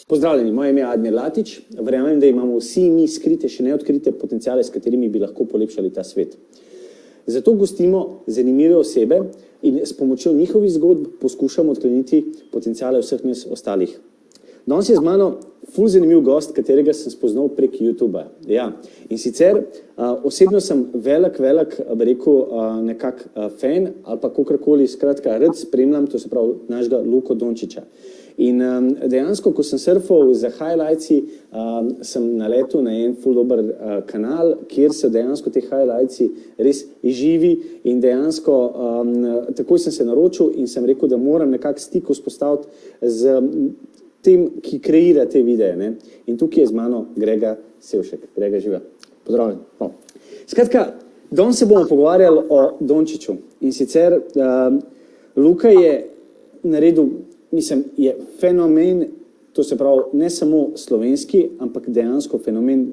Pozdravljeni, moje ime je Admir Latič. Verjamem, da imamo vsi mi skrite, še neodkrite potenciale, s katerimi bi lahko polepšali ta svet. Zato gostimo zanimive osebe in s pomočjo njihovih zgodb poskušamo odkleniti potenciale vseh nas ostalih. Danes je z mano ful zanimiv gost, katerega sem spoznal prek YouTubea. Ja. In sicer osebno sem velik, bi rekel, fan ali pa kakorkoli, skratka, rad spremljam, to se pravi našega Luko Dončića. In dejansko, ko sem surfal za highlightsi, sem naletel na en ful dober kanal, kjer so dejansko te highlightsi res živi in dejansko takoj sem se naročil in sem rekel, da moram nekako stik vzpostaviti z tem, ki kreira te videe. Ne? In tukaj je z mano Grega Sevšek. Grega, živa. Pozdravljen. No. Skratka, danes se bomo pogovarjali o Dončiću. In sicer Luka je naredil, je fenomen, to se pravi ne samo slovenski, ampak dejansko fenomen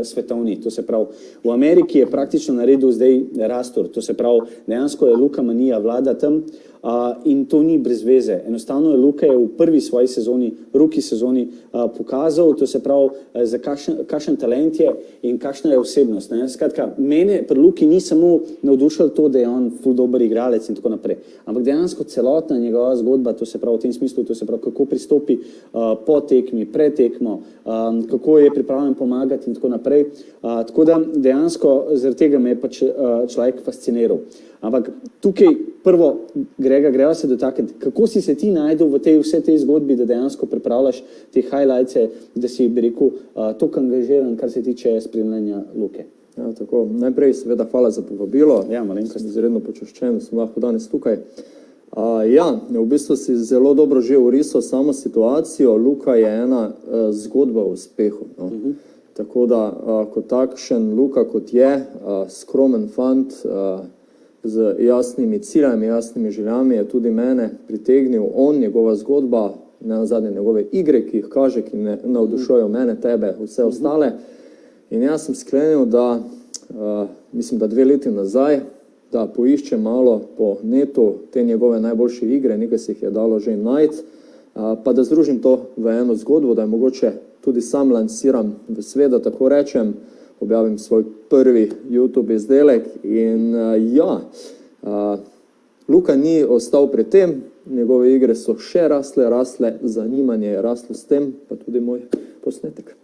svetovni. To se pravi, v Ameriki je praktično naredil zdaj rastor, to se pravi, dejansko je Luka manija vlada tam in to ni brez veze. Enostavno je Luka v prvi svoji sezoni, rookie sezoni pokazal, to se pravi, za kakšen talent je in kakšna je osebnost. Ne? Skratka, mene pri Luki ni samo navdušilo to, da je on ful dober igralec in tako naprej, ampak dejansko celotna njegova zgodba, to se pravi v tem smislu, to se pravi, kako pristopi po tekmi, pred tekmo, kako je pripravljen pomagati in tako naprej. Tako da dejansko zaradi tega me je pač človek fasciniral. Ampak tukaj prvo, Grega, greva se dotakniti, kako si se ti najdel v vse tej zgodbi, da dejansko pripravljaš te highlightse, da si, bi rekel, toliko angažiran, kar se tiče spremljanja Luke. Ja, tako. Najprej seveda hvala za povabilo. Ja, malenkost. Sem izredno počaščen, da sem lahko danes tukaj. V bistvu si zelo dobro že orisal samo situacijo. Luka je ena zgodba o uspehu. No? Tako da, kot takšen Luka, kot je, skromen fant, z jasnimi ciljami, jasnimi željami, je tudi mene pritegnil njegova zgodba, ne nazadnje njegove igre, ki jih kaže, ki navdušujejo mene, tebe, vse ostale. In jaz sem sklenil, da, mislim, da 2 leti nazaj, da poiščem malo po netu te njegove najboljše igre, nekaj se jih je dalo že najti, pa da združim to v eno zgodbo, da je mogoče tudi sam lansiram v svet, da tako rečem, objavim svoj prvi YouTube izdelek in Luka ni ostal pri tem, njegove igre so še rasle, zanimanje je raslo s tem, pa tudi moj posnetek.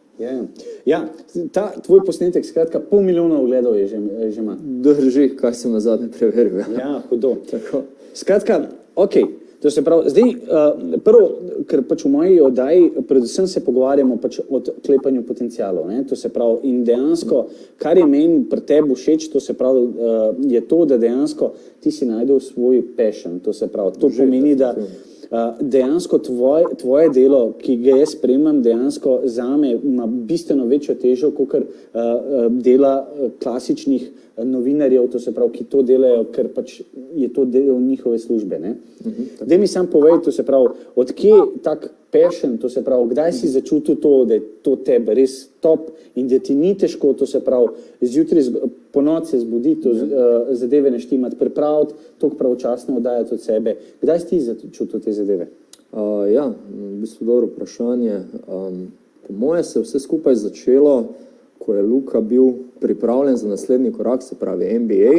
Ja, ta tvoj posnetek, skratka, 500 000 ogledov je že ima. Drži, kaj sem nazadnje preveril. Ja, hudo. Skratka, okej. To se pravi, zdaj, prvo, ker pač v moji oddaji, predvsem se pogovarjamo pač o klepanju potencialov, ne? To se pravi, in dejansko, kar je meni pri tebi všeč, to se pravi, je to, da dejansko ti si najdel svoj passion, to se pravi, to pomeni, da dejansko tvoje delo, ki ga jaz spremljam, dejansko zame ima bistveno večjo težo, kakor dela klasičnih novinarjev, to se pravi, ki to delajo, ker pač je to del njihove službe. Daj mi sam povej, to se pravi, odkje tak passion, to se pravi, kdaj si začutil to, da je to tebe res top in da ti ni težko, to se pravi, zjutraj po noči se zbuditi, zadeve naštimati, pripraviti, toliko pravočasno oddajati od sebe. Kdaj si ti začutil te zadeve? V bistvu dobro vprašanje. Po moje se vse skupaj začelo, ko je Luka bil pripravljen za naslednji korak, se pravi NBA.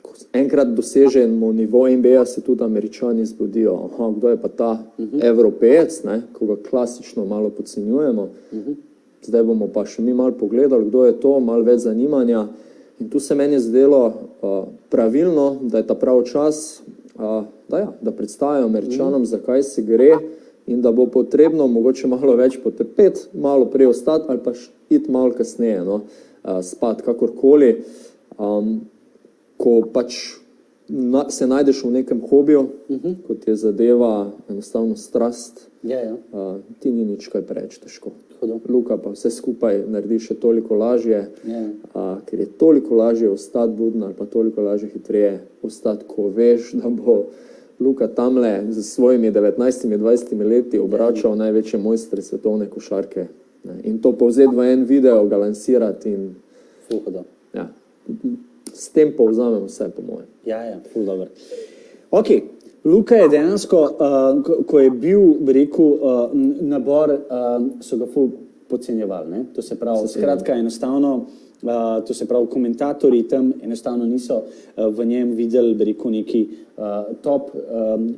Ko enkrat dosežemo nivo NBA, se tudi Američani zbudijo. Kdo je pa ta Evropejec, ne, ko ga klasično malo podcenjujemo. Zdaj bomo pa še mi malo pogledali, kdo je to, malo več zanimanja. In tu se meni zdelo pravilno, da je ta prav čas, da predstavijo Američanom, zakaj se gre in da bo potrebno mogoče malo več potrpeti, malo prej ostati ali pa iti malo kasneje, spat, kakorkoli. Ko pač se najdeš v nekem hobiju, kot je zadeva enostavno strast, ti ni nič kaj preveč težko. Luka pa vse skupaj naredi še toliko lažje, ker je toliko lažje ostati buden ali pa toliko lažje hitreje ostati, ko veš, da bo Luka tamle z svojimi 19-20 leti obračal največje mojstre svetovne košarke. In to povzeti v en video, ga lansirati in ja, s tem povzamem vse po mojem. Ful dobro. Ok, Luka je dejansko, ko je bil, bi rekel, nabor, so ga ful podcenjevali, ne? To se pravi, skratka, enostavno, to se pravi, komentatorji tam enostavno niso v njem videli, bi rekel, neki top,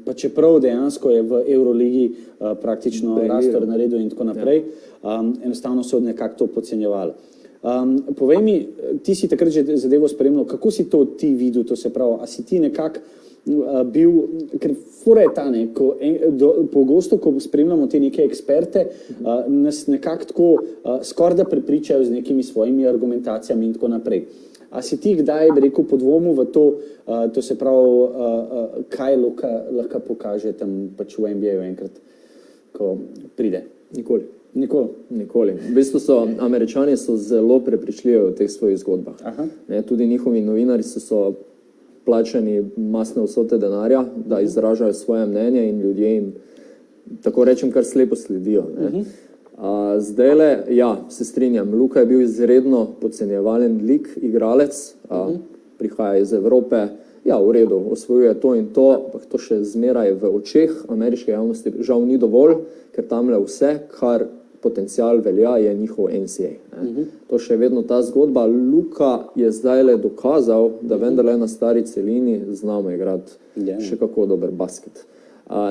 pa čeprav dejansko je v Euroligi praktično rastor naredil in tako naprej, enostavno so nekako to podcenjevali. Povej mi, ti si takrat že zadevo spremljal, kako si to ti videl, to se pravi, a si ti nekako bil, ker fora je ta, ne, pogosto, ko spremljamo te neke eksperte, nas nekako tako skoraj da prepričajo z nekimi svojimi argumentacijami in tako naprej. A si ti kdaj, bi rekel, podvomil v to se pravi, kaj Luka lahko pokaže tam pač v NBA-ju enkrat, ko pride? Nikoli. V bistvu Američani so zelo prepričljivi v teh svojih zgodbah. Tudi njihovi novinari so plačani masne vsote denarja, da izražajo svoje mnenje in ljudje jim, tako rečem, kar slepo sledijo. Zdajle, ja, se strinjam, Luka je bil izredno podcenjevalen lik, igralec, prihaja iz Evrope, ja, v redu, osvojuje to in to, ampak to še zmeraj v očeh ameriške javnosti žal ni dovolj, ker tamle vse, kar potencial velja, je njihov NCAA. To še vedno ta zgodba. Luka je zdajle dokazal, da vendarle na stari celini znamo igrati še kako dober basket.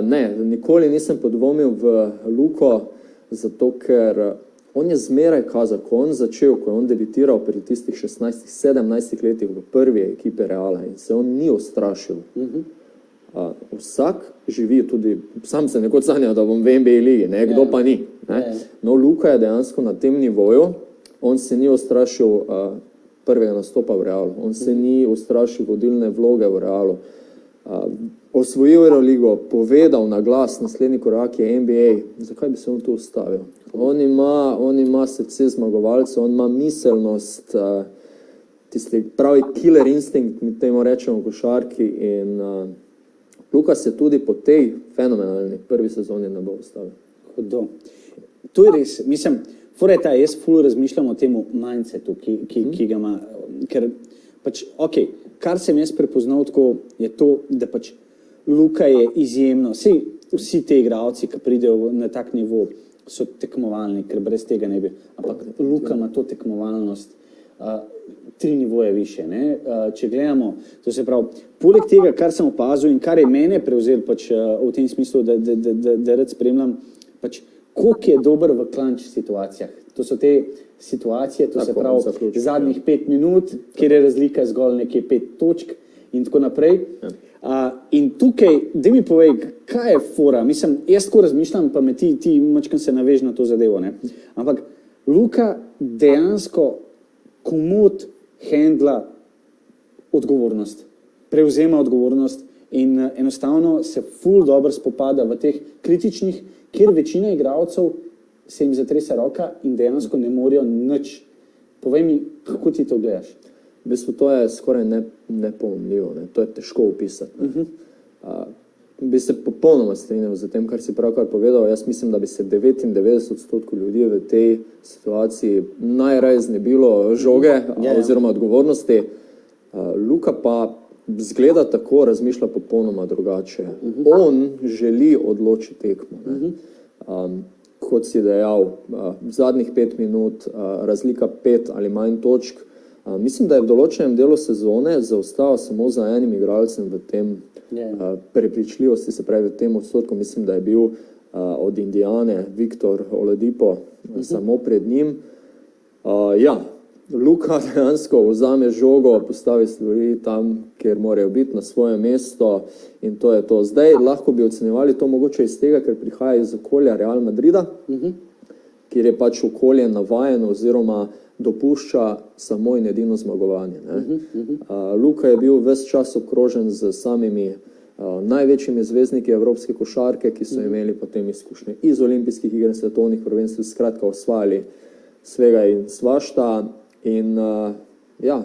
Ne, nikoli nisem podvomil v Luko, zato ker on je zmeraj kazal, ko on začel, ko je on debitiral pri tistih 16-17 letih v prvi ekipi Reala in se on ni ustrašil. Vsak živi tudi, sam se nekoč sanjal, da bom v NBA ligi, ne, kdo pa ni. No, Luka je dejansko na tem nivoju, on se ni ustrašil prvega nastopa v Realu, on se ni ustrašil vodilne vloge v Realu. Osvojil Euroligo, povedal na glas, naslednji korak je NBA, zakaj bi se on tu ustavil? On ima srce zmagovalca, on ima miselnost, tisti pravi killer instinct, mi temu rečemo v košarki in Luka se tudi po tej fenomenalni prvi sezoni ne bo ustavil. To je res, mislim, fora je ta, jaz ful razmišljam o temu mindsetu, ki ga ima, ker pač, ok, kar sem jaz prepoznal tako, je to, da pač Luka je izjemno, vsi te igralci, ki pridejo na tak nivo, so tekmovalni, ker brez tega ne bi, ampak Luka ima to tekmovalnost 3 nivoje više, ne? Če gledamo, to se pravi, poleg tega, kar sem opazil in kar je mene prevzel pač v tem smislu, da rad spremljam, pač koliko je dober v clutch situacijah. To so te situacije, to se pravi, zadnjih 5 minut, kjer je razlika zgolj nekje 5 točk in tako naprej. In tukaj, da mi povej, kaj je fora, mislim, jaz tako razmišljam, pa me ti mačkam se navež na to zadevo, ne? Ampak Luka dejansko komod handla odgovornost, prevzema odgovornost in enostavno se ful dobro spopada v teh kritičnih, kjer večina igralcev se jim zatrese roka in dejansko ne morejo nič. Povej mi, kako ti to gledaš? V bistvu to je skoraj nepojmljivo, ne? To je težko opisati. Bi se popolnoma strinjal z tem, kar si pravkar povedal. Jaz mislim, da bi se 99% ljudi v tej situaciji najraje znebilo žoge oziroma odgovornosti. Luka pa zgleda tako, razmišlja popolnoma drugače. On želi odločiti tekmo. Kot si dejal, zadnjih 5 minut, razlika 5 ali manj točk. Mislim, da je v določenem delu sezone zaostal samo za enim igralcem v tem prepričljivosti, se pravi v tem odstotku, mislim, da je bil od Indijane Viktor Oladipo samo pred njim. Ja, Luka dejansko vzame žogo, postavi stvari tam, kjer morajo biti na svoje mesto in to je to. Zdaj lahko bi ocenjevali to mogoče iz tega, ker prihaja iz okolja Real Madrida, kjer je pač okolje navajeno oziroma dopušča samo in edino zmagovanje. Luka je bil ves čas obkrožen z samimi največjimi zvezdniki evropske košarke, ki so imeli potem izkušnje iz olimpijskih iger, svetovnih prvenstev, skratka osvajali svega in svašta. In ja,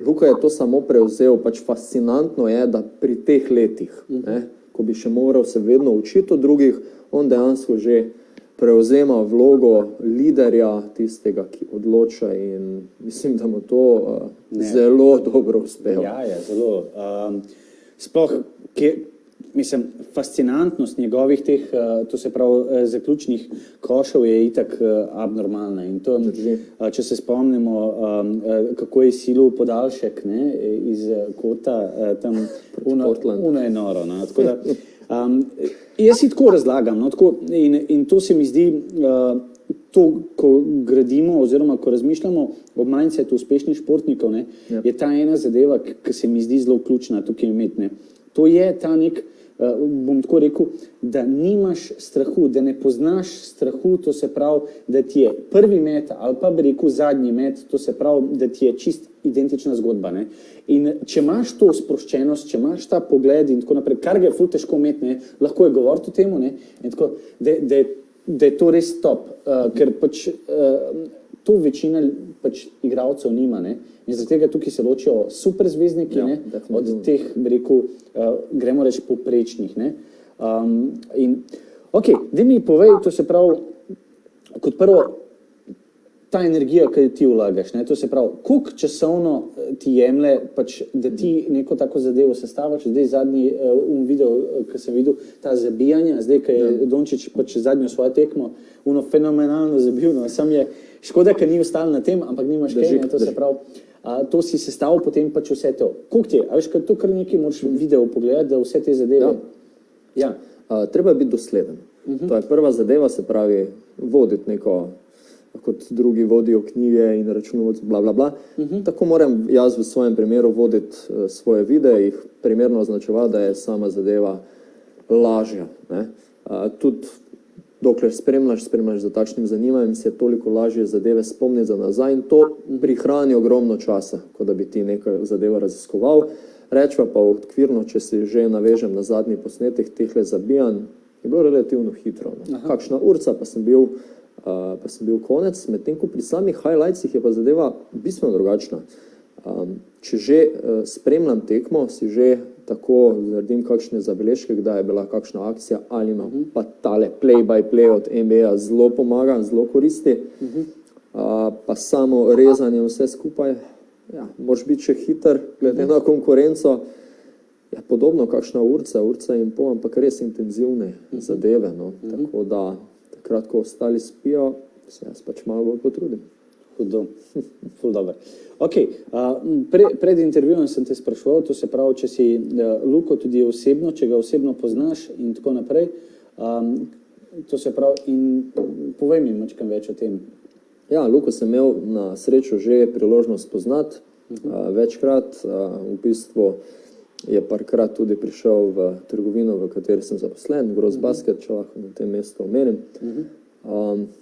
Luka je to samo prevzel, pač fascinantno je, da pri teh letih, ko bi še moral se vedno učiti od drugih, on dejansko že prevzema vlogo liderja, tistega, ki odloča, in mislim, da mu to zelo dobro uspeva. Ja, je zelo. Sploh, mislim, fascinantnost njegovih teh, to se pravi, zaključnih košev je itak abnormalna. In to, če se spomnimo, kako je silil podaljšek, ne, iz kota, tam uno je noro. No, tako da, jaz si tako razlagam, no, tako, in to se mi zdi, to, ko gradimo oziroma ko razmišljamo o mindsetu uspešnih športnikov, ne, je ta ena zadeva, ki se mi zdi zelo ključna tukaj imeti. Ne. To je ta nek, bom tako rekel, da nimaš strahu, da ne poznaš strahu, to se pravi, da ti je prvi met ali pa bi rekel zadnji met, to se pravi, da ti je čist identična zgodba. Ne. In če imaš to sproščenost, če imaš ta pogled in tako naprej, kar ga je ful težko imeti, ne, lahko je govoriti o temu, ne, in tako, da je to res top, ker pač to večina pač igralcev nima, ne. In zaradi tega tukaj se ločijo super zvezdniki, ne, od teh, bi rekel, gremo reči poprečnih, ne. In, ok, daj mi povej, to se pravi, kot prvo, ta energija, ki ti vlagaš, ne, to se pravi, koliko časovno ti jemlje, pač, da ti neko tako zadevo sestaviš, zdaj zadnji video, ki sem videl, ta zabijanja, zdaj, ki je Dončić pač zadnjo svojo tekmo, fenomenalno zabil, no, sam je škoda, ker ni ostal na tem, ampak nimaš kaj, to se pravi, to si sestavil potem pač vse to. Koliko ti je? A veš, to kar nekaj moraš video pogledati, da vse te zadeve... Ja. Treba biti dosleden. To je prva zadeva, se pravi, voditi neko, kot drugi vodijo knjige in računovodstvo, bla, bla, bla. Tako moram jaz v svojem primeru voditi svoje videe, jih primerno označevati, da je sama zadeva lažja. Ne? Tudi dokler spremljaš za takšnim zanimanjem, si je toliko lažje zadeve spomniti za nazaj in to prihrani ogromno časa, kot da bi ti nekaj zadevo raziskoval. Rečva pa okvirno, če si že navežem na zadnji posnetek tehle zabijanj, je bilo relativno hitro. No. Kakšna urca pa sem bil konec, medtem ko pri samih highlightsih je pa zadeva bistveno drugačna. Če že spremljam tekmo, si že tako naredim kakšne zabeležke, kdaj je bila kakšna akcija, ali ima pa tale play by play od NBA zelo pomaga, zelo koristi, pa samo rezanje vse skupaj, ja, moraš biti še hiter, glede na konkurenco, ja, podobno kakšna urca in pol, ampak res intenzivne zadeve, no, tako da takrat, ko ostali spijo, se jaz pač malo bolj potrudim. Ful dobro. Ok, pred intervjujem sem te spraševal, to se pravi, če si Luko tudi osebno, če ga osebno poznaš in tako naprej, to se pravi, in povej mi mačkam več o tem. Ja, Luko sem imel na srečo že priložnost poznati večkrat, v bistvu je parkrat tudi prišel v trgovino, v kateri sem zaposlen, Gross Basket, če lahko na tem mestu omenim.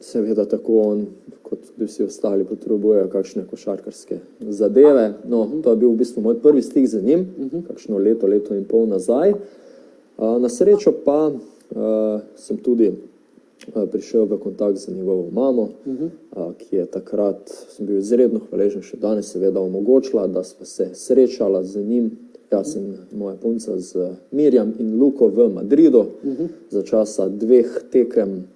Seveda tako on, kot tudi vsi ostali, potrebujejo kakšne košarkarske zadeve. No, to je bil v bistvu moj prvi stik z njim, kakšno leto in pol nazaj. Na srečo pa sem tudi prišel v kontakt z njegovo mamo, ki je takrat, sem bil izredno hvaležen, še danes seveda omogočila, da sva se srečala z njim, jaz in moja punca z Mirjam in Luko v Madridu za časa 2 tekem,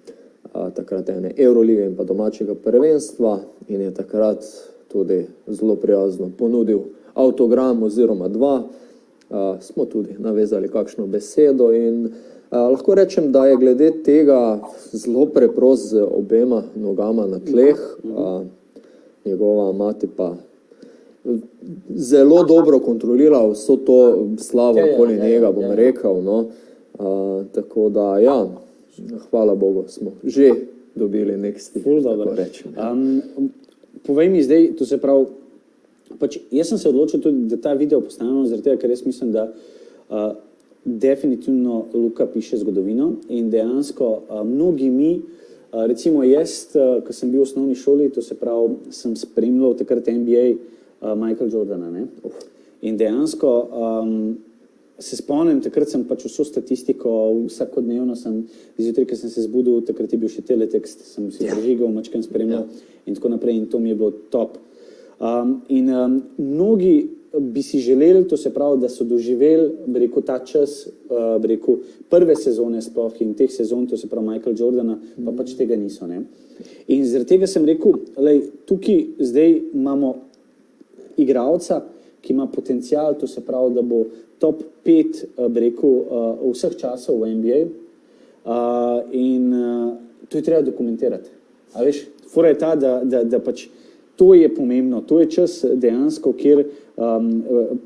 takrat ene Eurolige in pa domačega prvenstva, in je takrat tudi zelo prijazno ponudil avtogram oziroma 2. Smo tudi navezali kakšno besedo in lahko rečem, da je glede tega zelo preprost z obema nogama na tleh. Njegova mati pa zelo dobro kontrolira vso to slavo okoli njega, bom rekel. No. Tako da, ja, hvala Bogu, smo že dobili nek stik, tako rečem. Povej mi zdaj, to se pravi, pač jaz sem se odločil tudi, da ta video postavimo, zaradi tega, ker jaz mislim, da definitivno Luka piše zgodovino in dejansko mnogi mi Recimo jaz, ko sem bil v osnovni šoli, to se pravi, sem spremljal takrat NBA Michael Jordana. Ne? In dejansko se spomnim, takrat sem pač vso statistiko, vsakodnevno sem, zjutraj, ko sem se zbudil, takrat je bil še teletekst, sem si prežigal, mačkam spremljal in tako naprej in to mi je bilo top. Mnogi bi si želeli, to se pravi, da so doživeli, bi rekel, ta čas, bi rekel, prve sezone sploh in teh sezon, to se pravi Michael Jordana, pa pač tega niso. Ne? In zaradi tega sem rekel, lej, tukaj zdaj imamo igralca, ki ima potencial, to se pravi, da bo top 5, bi rekel, vseh časov v NBA to je treba dokumentirati. A veš, fora je ta, da pač to je pomembno, to je čas dejansko, kjer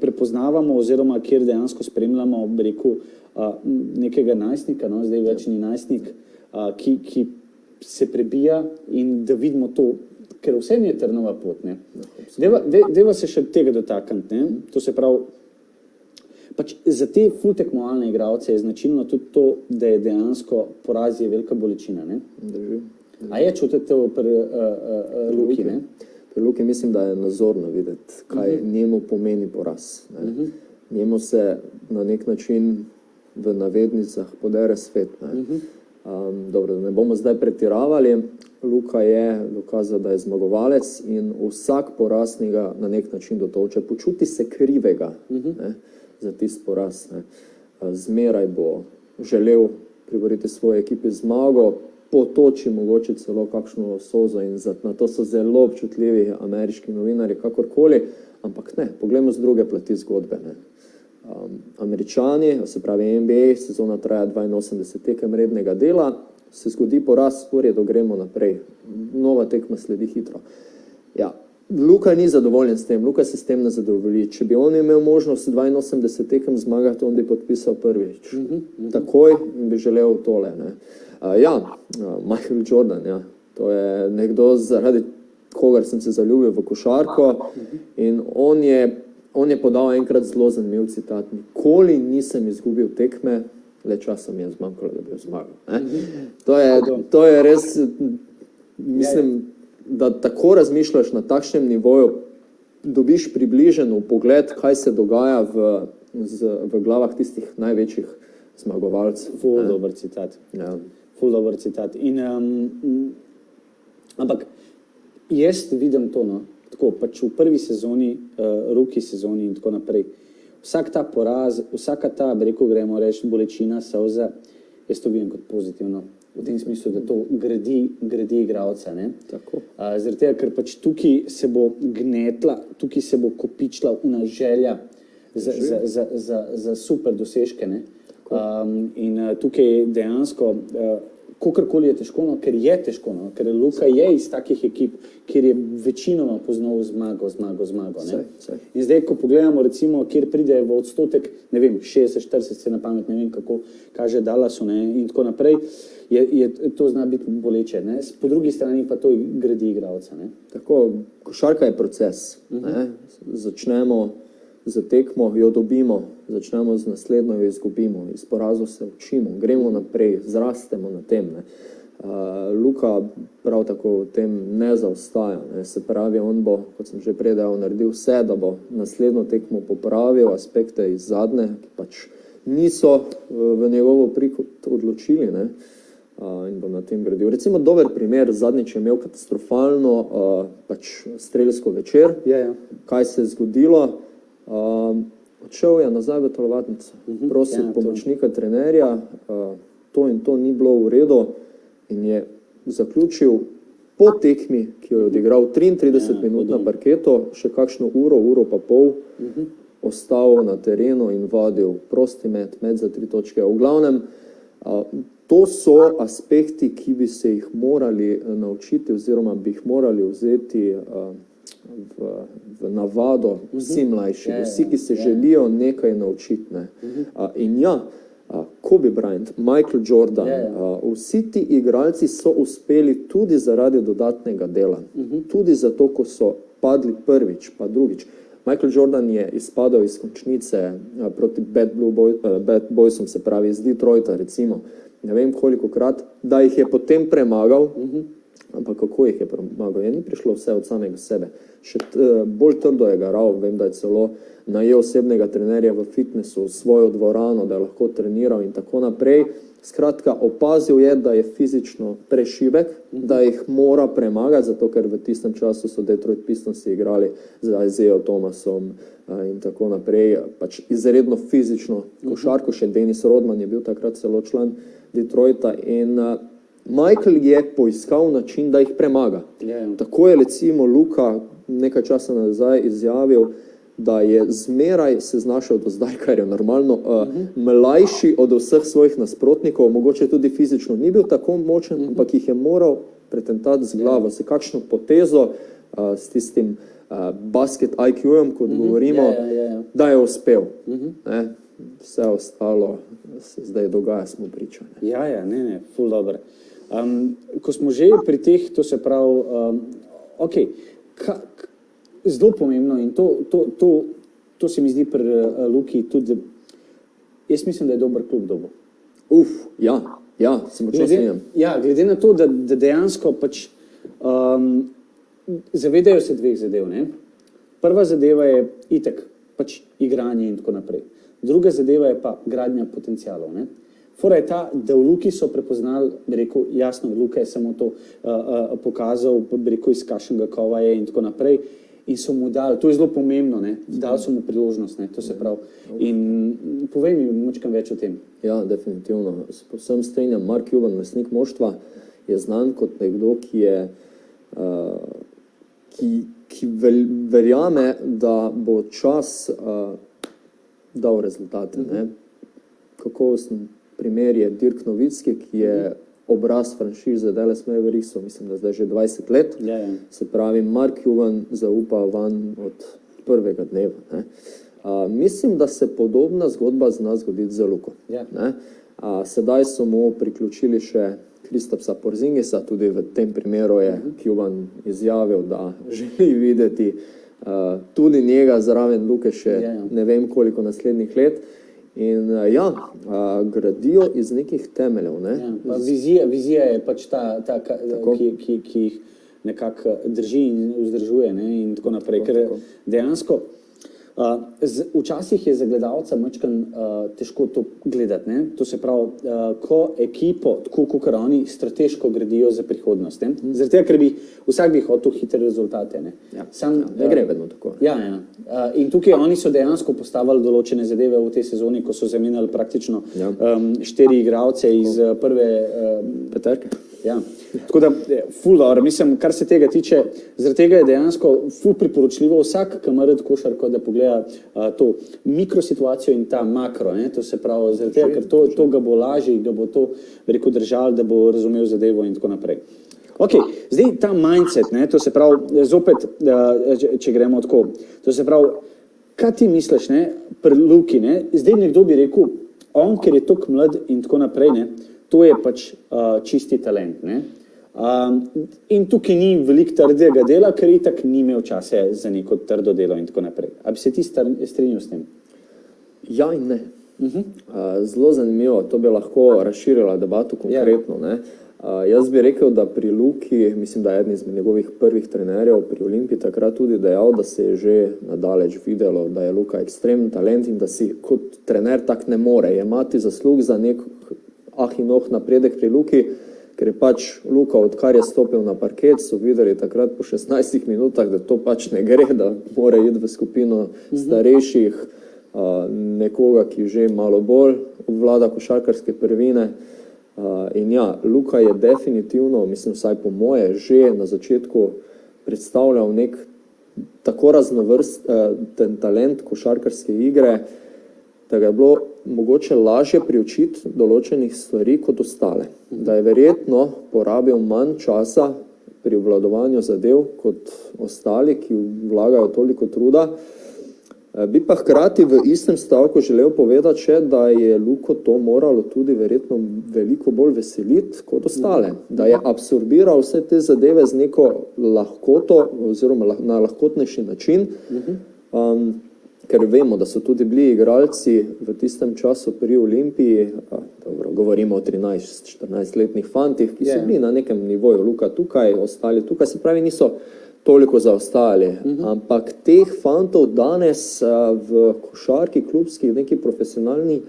prepoznavamo oziroma kjer dejansko spremljamo, bi rekel, nekega najstnika, no, zdaj več ni najstnik, ki se prebija in da vidimo to, ker vsem je trnova pot. Ne. Deva se še tega dotakniti, ne. To se pravi, pač za te ful tekmovalne igralce je značilno tudi to, da je dejansko poraz je velika bolečina. Ne. A je čutiti to pri Luki, ne? Pri Luki mislim, da je nazorno videti, kaj njemu pomeni poraz. Ne. Njemu se na nek način v navednicah podere svet. Ne. Dobro, da ne bomo zdaj pretiravali, Luka je dokazal, da je zmagovalec in vsak poraz njega na nek način dotoče. Počuti se krivega ne, za tisti poraz. Ne. Zmeraj bo želel priboriti svoji ekipi zmago, potoči mogoče celo kakšno sozo in na to so zelo občutljivi ameriški novinarji, kakorkoli, ampak ne, poglejmo z druge plati zgodbe. Ne. Američani, se pravi NBA, sezona traja 82 tekem rednega dela, se zgodi poraz, v redu, gremo naprej. Nova tekma sledi hitro. Ja, Luka ni zadovoljen s tem, Luka se s tem ne zadovolji. Če bi on imel možnost 82 tekem zmagati, on bi podpisal prvič. Takoj bi želel tole. Ne. Michael Jordan, ja. To je nekdo, zaradi kogar sem se zaljubil v košarko in on je podal enkrat zelo zanimiv citat. Nikoli nisem izgubil tekme, le časa mi je zmanjkalo, da bi jo zmagal. To je res, mislim, da tako razmišljaš na takšnem nivoju, dobiš približen pogled, kaj se dogaja v glavah tistih največjih zmagovalcev. Ful dober citat. Ja. Ful dober citat. Ampak jaz vidim to, no, tako, pač v prvi sezoni, rookie sezoni in tako naprej. Vsak ta poraz, vsaka ta, bi rekel, gremo reči, bolečina, solza, jaz to vidim kot pozitivno. V tem smislu, da to gradi igralca. Tako. Zaradi tega, ker pač tukaj se bo gnetla, tukaj se bo kopičila una želja za super dosežke. Ne? In tukaj dejansko, kakorkoli je težko, no, ker je težko, no, ker Luka je iz takih ekip, kjer je večinoma poznal zmago. Ne? Saj. In zdaj, ko pogledamo, recimo, kjer pride v odstotek, ne vem, 60-40 se na pamet, ne vem, kako kaže Dallasu, ne, in tako naprej, to zna biti boleče. Ne? Po drugi strani pa to gradi igralca. Ne? Tako, košarka je proces. Ne? Začnemo z tekmo, jo dobimo, začnemo z naslednjo, jo izgubimo, iz porazov se učimo, gremo naprej, zrastemo na tem. Ne. Luka prav tako v tem ne zaostaja. Ne. Se pravi, on bo, kot sem že prej dejal, naredil vse, da bo naslednjo tekmo popravil aspekte iz zadnje, ki pač niso v njegovo prid odločili, ne. In bo na tem gradil. Recimo dober primer, zadnjič je imel katastrofalno pač strelsko večer. Kaj se je zgodilo? Odšel je nazaj v telovadnico, prosil pomočnika trenerja, to in to ni bilo v redu in je zaključil po tekmi, ki jo je odigral 33 minut na parketu, še kakšno uro pa pol, ostal na terenu in vadil prosti met za 3 točke. V glavnem, to so aspekti, ki bi se jih morali naučiti oziroma bi jih morali vzeti v navado vsi mlajši, vsi, ki se želijo nekaj naučiti. Ne. In ja, Kobe Bryant, Michael Jordan, vsi ti igralci so uspeli tudi zaradi dodatnega dela. Tudi zato, ko so padli prvič, pa drugič. Michael Jordan je izpadel iz končnice proti Bad Boysom, se pravi iz Detroita recimo. ne vem kolikokrat, da jih je potem premagal, ampak kako jih je premagal? Ni prišlo vse od samega sebe. Še bolj trdo je garal, vem, da je celo najel osebnega trenerja v fitnessu, svojo dvorano, da je lahko treniral in tako naprej. Skratka, opazil je, da je fizično prešibek, da jih mora premagati, zato ker v tistem času so Detroit Pistonsi igrali z Isaiah Thomasom in tako naprej. Pač izredno fizično košarko, še Dennis Rodman je bil takrat celo član Detroita in Michael je poiskal način, da jih premaga. Tako je recimo Luka nekaj časa nazaj izjavil, da je zmeraj se znašel do zdaj, kar je normalno, mlajši od vseh svojih nasprotnikov, mogoče tudi fizično ni bil tako močen, ampak jih je moral pretentati z glavo, s kakšno potezo, s tistim basket IQ-jem, kot govorimo, da je uspel. Vse ostalo se zdaj dogaja, smo pričani. Ne, ful dobro. Ko smo že pri teh, to se pravi, zelo pomembno in to se mi zdi pri Luki tudi, jaz mislim, da je dober klub dobo. Se močno strinjam. Glede na to, da dejansko pač zavedajo se dveh zadev, ne. Prva zadeva je itak, pač igranje in tako naprej. Druga zadeva je pa gradnja potencialov, ne. Fora je ta, da v Luki so prepoznali, bi rekel, jasno, Luka je samo to pokazal, bi rekel, iz kakšnega kova je in tako naprej. In so mu dali, to je zelo pomembno, ne, dali so mu priložnost, ne, to se pravi. In povej mi močkam več o tem. Ja, definitivno. Povsem strinjam, Mark Cuban, lastnik moštva, je znan kot nekdo, ki verjame, da bo čas dal rezultate. Ne. Kakovosten primer je Dirk Nowitzki, ki je obraz franšize Dallas Mavericksov, mislim, da zdaj že 20 let. Se pravi, Mark Cuban zaupa van od prvega dneva. Ne. Mislim, da se podobna zgodba zna zgoditi za Luko. Sedaj so mu priključili še Kristapsa Porzingisa, tudi v tem primeru je Cuban izjavil, da želi videti tudi njega zraven Luke še ne vem koliko naslednjih let. In gradijo iz nekih temeljev. Vizija je pač ta ki jih nekako drži in vzdržuje, ne, in tako naprej. Ker dejansko včasih je za gledalca majčkeno težko to gledati, ne. To se pravi, ko ekipo, tako kakor oni, strateško gradijo za prihodnost, ne. Zaradi tega, ker vsak bi hotel hitre rezultate, ne. Ne gre vedno tako. In tukaj oni so dejansko postavili določene zadeve v tej sezoni, ko so zamenjali praktično 4 igralce iz prve peterke. Tako da, ful dobro, mislim, kar se tega tiče, zaradi tega je dejansko ful priporočljivo vsak, ki ima rad košarko, da pogleda to mikrosituacijo in ta makro, ne, to se pravi, zaradi tega, ker to ga bo lažje, ga bo to, rekel, držal, da bo razumel zadevo in tako naprej. Zdaj ta mindset, ne, to se pravi, zopet, če gremo tako, to se pravi, kaj ti misliš, ne, pri Luki, ne, zdaj nekdo bi rekel, on, ker je toliko mlad in tako naprej, ne, to je pač čisti talent, ne. In tukaj ni veliko trdega dela, ker itak ni imel čase za neko trdo delo in tako naprej. A bi se ti strinjal s tem? Ja in ne. Zelo zanimivo, to bi lahko razširila debato konkretno, ne. Jaz bi rekel, da pri Luki, mislim, da je eden izmed njegovih prvih trenerjev pri Olimpiji takrat tudi dejal, da se je že nadaleč videlo, da je Luka ekstremen talent in da si kot trener tak ne more jemati zaslug za nek napredek pri Luki, ker je pač Luka, odkar je stopil na parket, so videli takrat po 16 minutah, da to pač ne gre, da mora iti v skupino starejših, nekoga, ki že malo bolj obvlada košarkarske prvine. In Luka je definitivno, mislim, vsaj po moje, že na začetku predstavljal nek tako raznovrsten talent košarkarske igre, da ga je bilo mogoče lažje priučiti določenih stvari kot ostale. Da je verjetno porabil manj časa pri obvladovanju zadev kot ostali, ki vlagajo toliko truda. Bi pa hkrati v istem stavku želel povedati še, da je Luko to moralo tudi verjetno veliko bolj veseliti kot ostale. Da je absorbiral vse te zadeve z neko lahkoto oziroma na lahkotnejši način. ker vemo, da so tudi bili igralci v tistem času pri Olimpiji, dobro, govorimo o 13-14-letnih fantih, ki so bili na nekem nivoju, Luka tukaj, ostali tukaj, se pravi, niso toliko zaostajali. Ampak teh fantov danes v košarki klubski, neki profesionalni,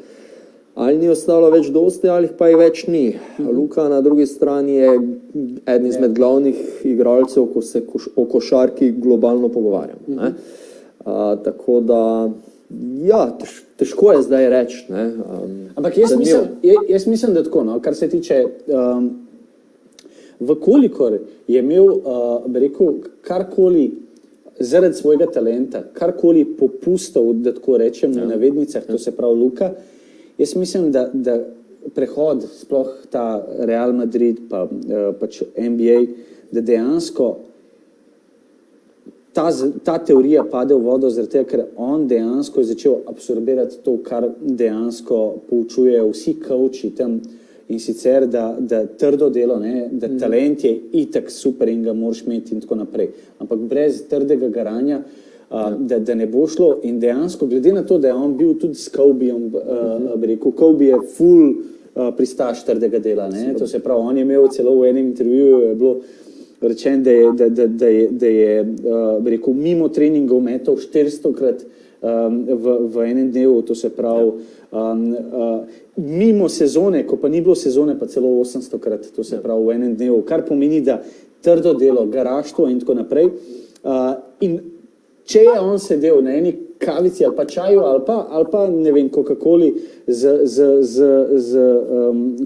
ali ni ostalo več dosti, ali pa jih več ni. Luka na drugi strani je eden izmed glavnih igralcev, ko se o košarki globalno pogovarjamo. Ne? Tako da, ja, težko je zdaj reči. Ampak jaz mislim, da tako, no, kar se tiče, vkolikor je imel, bi rekel, karkoli zaradi svojega talenta, karkoli popustov, da tako rečem, v navednicah, to se pravi Luka, jaz mislim, da prehod, sploh ta Real Madrid, pa pač NBA, da dejansko ta teorija pade v vodo, zaradi tega, ker on dejansko je začel absorbirati to, kar dejansko poučujejo vsi coachi tam, in sicer, da trdo delo, ne, da talent je itak super in ga moraš imeti in tako naprej. Ampak brez trdega garanja, da ne bo šlo, in dejansko, glede na to, da je on bil tudi s Kobejem, bi rekel, Kobe je full pristaš trdega dela, ne, to se pravi, on je imel celo v enem intervjuju, je bilo rečen, da je bi rekel, mimo treningov metal 400-krat v enem dnevu, to se pravi, mimo sezone, ko pa ni bilo sezone, pa celo 800-krat, to se pravi, v enem dnevu, kar pomeni, da trdo delo, garaštvo in tako naprej. In če je on sedel na eni kavici ali pa čaju ali pa ne vem, Coca-Coli z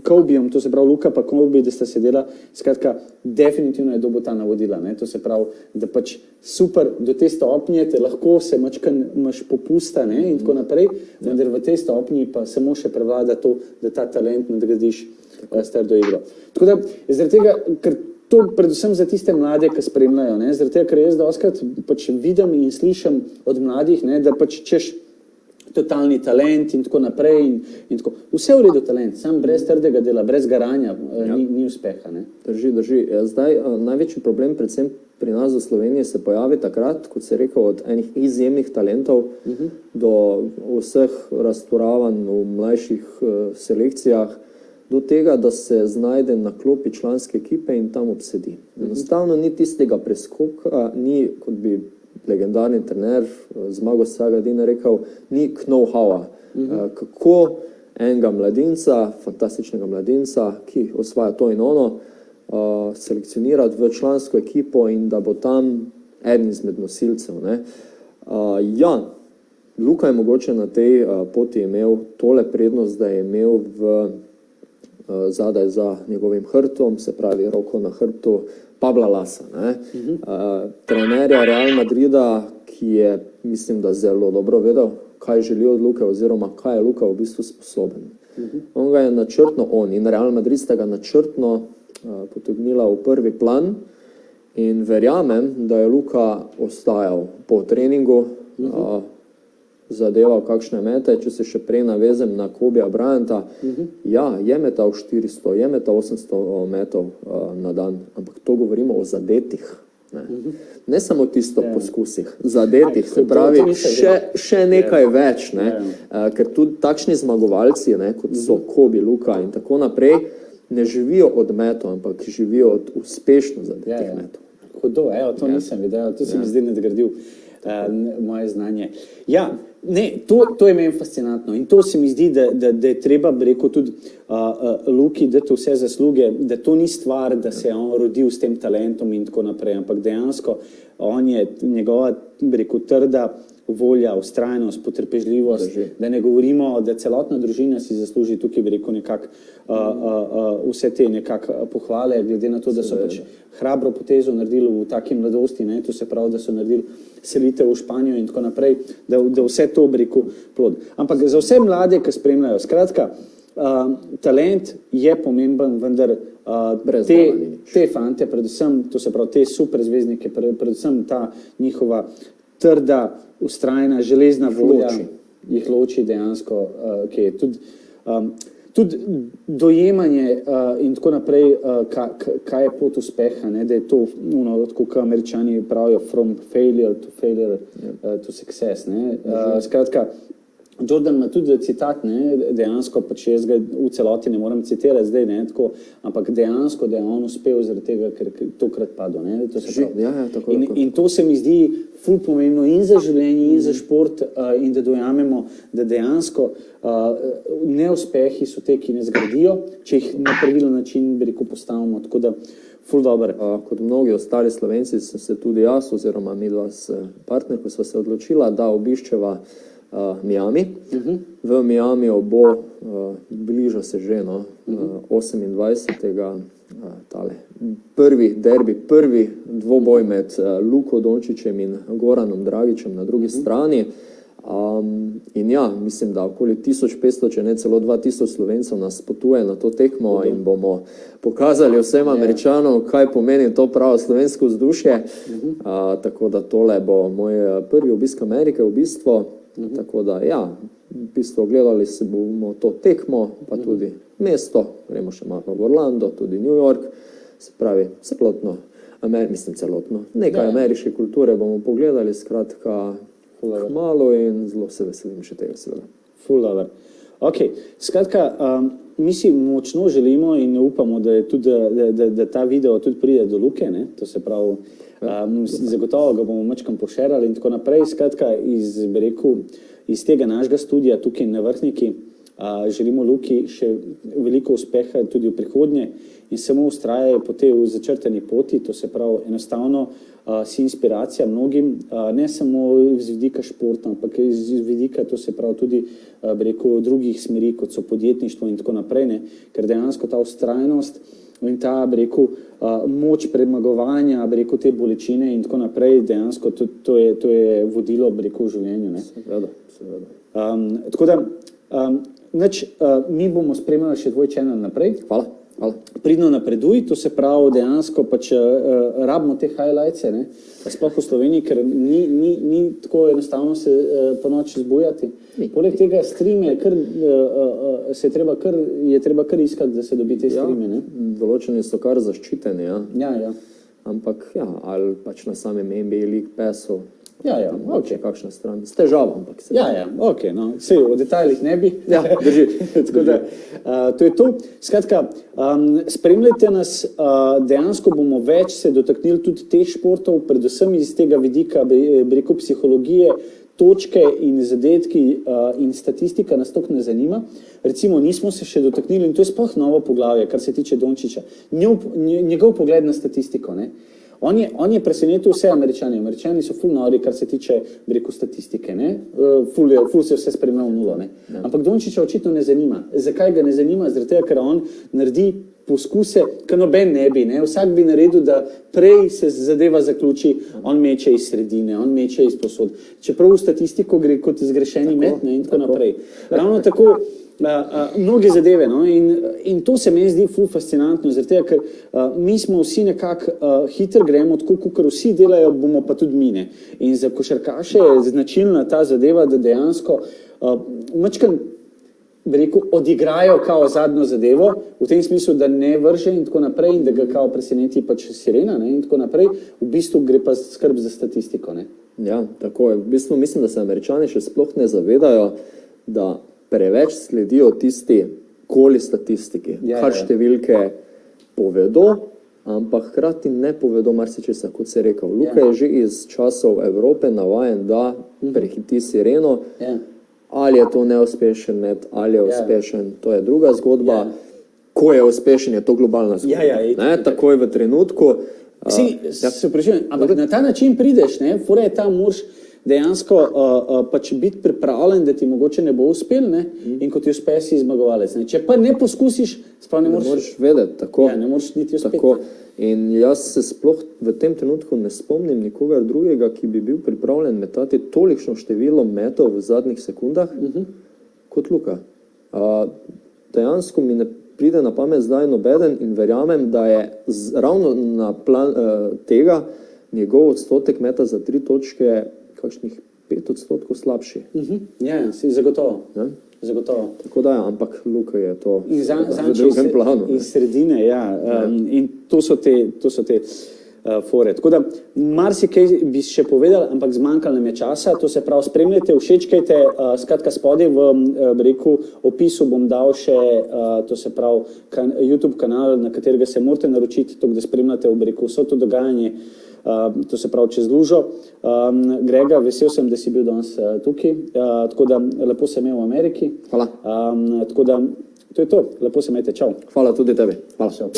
Kobejem, to se pravi Luka pa Kobe, da sta sedela, skratka, definitivno je dobil ta navodila, ne? To se pravi, da pač super do te stopnje, te lahko se mačkan imaš popusta, ne? In tako naprej, vendar v tej stopnji pa samo še prevlada to, da ta talent nadgradiš s trdo igro. Tako da, zaradi tega, ker to predvsem za tiste mlade, ki spremljajo, ne? Zaradi tega, ker jaz dostikrat pač vidim in slišim od mladih, ne, da pač češ totalni talent in tako naprej in tako. Vse v redu talent, sam brez trdega dela, brez garanja ni uspeha. Ne? Drži. Zdaj, največji problem predvsem pri nas v Sloveniji se pojavi takrat, kot se rekel, od enih izjemnih talentov do vseh razturavanj v mlajših selekcijah, do tega, da se znajde na klopi članske ekipe in tam obsedi. Enostavno ni tistega preskoka, ni, kot bi legendarni trener Zmago Sagadin rekel, ni know-howa. Kako enega mladinca, fantastičnega mladinca, ki osvaja to in ono, selekcionirati v člansko ekipo in da bo tam eden izmed nosilcev. Ne? Ja, Luka je mogoče na tej poti imel tole prednost, da je imel zadaj za njegovim hrbtom, se pravi roko na hrbtu Pabla Lasa, trenerja Real Madrida, ki je, mislim, da zelo dobro vedel, kaj želi od Luke oziroma kaj je Luka v bistvu sposoben. On ga je načrtno, on in Real Madrid sta ga načrtno potegnila v prvi plan in verjamem, da je Luka ostajal po treningu, zadeval kakšne mete, če se še prej navezem na Kobija Bryanta, ja, je metal 400, je metal 800 metov na dan, ampak to govorimo o zadetih. Ne samo tisto poskusih, zadetih, se pravi še nekaj več, ne? Ker tudi takšni zmagovalci, ne, kot so Kobe, Luka in tako naprej, ne živijo od metov, ampak živijo od uspešno zadetih metov. Hudo, to nisem videl, to se mi zdi nadgradil moje znanje. Ja, ne, to je meni fascinantno in to se mi zdi, da je treba, bi rekel, tudi Luki dati vse zasluge, da to ni stvar, da se je on rodil s tem talentom in tako naprej, ampak dejansko on je njegova, bi rekel, trda volja, vztrajnost, potrpežljivost, da ne govorimo, da celotna družina si zasluži tukaj, bi rekel, nekako vse te nekako pohvale, glede na to, da so pač hrabro potezo naredili v taki mladosti, ne, to se pravi, da so naredili selitev v Španijo in tako naprej, da vse to, bi rekel, plod. Ampak za vse mlade, ki spremljajo, skratka, talent je pomemben, vendar te fante, predvsem, to se pravi, te super zvezdnike, predvsem ta njihova trda, vztrajna, železna volja jih loči dejansko, ki je tudi tudi dojemanje in tako naprej, kaj je pot uspeha, ne? Da je to, tako kot Američani pravijo, from failure to success. Ne? Skratka, Jordan ima tudi citat, ne, dejansko, pač jaz ga v celoti ne morem citirati zdaj, ne, tako, ampak dejansko, da je on uspel zaradi tega, ker tokrat padel. Ne, to se pravi. Tako. In to se mi zdi ful pomembno in za življenje, in za šport, in da dojamemo, da dejansko neuspehi so te, ki ne zgradijo, če jih na pravilen način, bi rekel, postavimo. Tako da ful dober. Kot mnogi ostali Slovenci sem se tudi jaz oziroma midva s partnerko sva se odločila, da obiščeva Miami. V Miamiju bo, bliža se že, 28. Tale prvi derbi, prvi dvoboj med Luko Dončićem in Goranom Dragićem na drugi strani. In ja, mislim, da okoli 1500, če ne celo 2000 Slovencev nas potuje na to tekmo in bomo pokazali vsem Američanom, kaj pomeni to pravo slovensko vzdušje. Tako da tole bo moj prvi obisk Amerike v bistvu. Tako da ja, v bistvu gledali se bomo to tekmo, pa tudi mesto, gremo še malo v Orlando, tudi New York, se pravi celotno, nekaj ameriške kulture bomo pogledali, skratka malo in zelo se veselim še tega seveda. Full dobro. Ok, skratka, mi si močno želimo in upamo, da je tudi, da ta video tudi pride do Luke, ne? To se pravi, zagotovo ga bomo mačkam pošerali in tako naprej. Skratka, iz tega našega studija tukaj na Vrhniki želimo Luki še veliko uspeha tudi v prihodnje in samo ustrajajo po tej začrtani poti, to se pravi enostavno si inspiracija mnogim, ne samo z vidika športa, ampak z vidika, to se pravi tudi drugih smeri, kot so podjetništvo in tako naprej, ne? Ker dejansko ta ustrajnost in ta, moč premagovanja, te bolečine in tako naprej, dejansko to je vodilo, v življenju, ne? Seveda. Tako da, mi bomo spremljali še tvoj channel naprej. Hvala. Pridno napreduj, to se pravi dejansko pač rabimo te highlights, ne? Sploh v Sloveniji, ker ni tako enostavno se po noči zbujati. Poleg tega streame je treba kar iskati, da se dobi te streame, ne? Določeni so kar zaščiteni, Ja. Ampak ali pač na samem NBA League Passu. Ok. Kakšna stran, s težavo, ampak se. Ok, no, sej o detaljih ne bi. Drži. Tako da, to je to. Skratka, spremljajte nas, dejansko bomo več se dotaknili tudi teh športov, predvsem iz tega vidika, psihologije, točke in zadetki in statistika nas toliko ne zanima. Recimo, nismo se še dotaknili, in to je sploh novo poglavje, kar se tiče Dončića, njegov pogled na statistiko, ne? On je presenetil vse Američane. Američani so ful nori, kar se tiče, statistike, ne? Ful se vse spremlja v nulo, ne? Ampak Dončića očitno ne zanima. Zakaj ga ne zanima? Zaradi tega, ker on naredi poskuse, ker noben ne bi, ne? Vsak bi naredil, da prej se zadeva zaključi, on meče iz sredine, on meče iz posod. Čeprav v statistiko gre kot zgrešeni met, ne? In tako naprej. Ravno tako, mnoge zadeve, no? In to se meni zdi ful fascinantno, zaradi tega, ker mi smo vsi nekako hitro gremo, tako kot vsi delajo, bomo pa tudi mi, ne? In za košarkaše je značilna ta zadeva, da dejansko mačkam, odigrajo kao zadnjo zadevo, v tem smislu, da ne vrže in tako naprej in da ga kao preseneti pač sirena, ne? In tako naprej, v bistvu gre pa skrb za statistiko, ne? Ja, tako je. V bistvu mislim, da se Američani še sploh ne zavedajo, da preveč sledijo tisti koli statistiki, kar številke povedo, ampak hkrati ne povedo marsičesa, kot se je rekel. Luka je že iz časov Evrope navajen, da prehiti sireno, ali je to neuspešen met, ali je uspešen, to je druga zgodba. Ko je uspešen, je to globalna zgodba. Takoj v trenutku. Se vprašujem, ampak na ta način prideš, ne? Fora je ta moraš dejansko pač biti pripravljen, da ti mogoče ne bo uspel, ne? In ko ti uspe, si zmagovalec, ne? Če pa ne poskusiš, sploh ne moreš vedeti, tako. Ne moreš niti uspeti. Tako. In jaz se sploh v tem trenutku ne spomnim nikogar drugega, ki bi bil pripravljen metati tolikšno število metov v zadnjih sekundah kot Luka. Dejansko mi ne pride na pamet zdaj nobeden in verjamem, da je ravno na plan tega njegov odstotek meta za 3 točke kakšnih 5% slabši. Si zagotovo. zagotovo. Tako da, ampak Luka je to In v drugem planu. Iz sredine, ja. In to so te fore. Tako da, marsikaj bi še povedal, ampak zmanjkalo nam je časa. To se pravi, spremljajte, všečkajte, skratka spodaj v reku opisu bom dal še, to se pravi, YouTube kanal, na katerega se morate naročiti, tako da spremljate v reku vso to dogajanje, to se pravi čez lužo. Grega, vesel sem, da si bil danes tukaj, tako da lepo se imel v Ameriki. Hvala. Tako da, to je to, lepo se imejte, čau. Hvala tudi tebi. Hvala. Čau.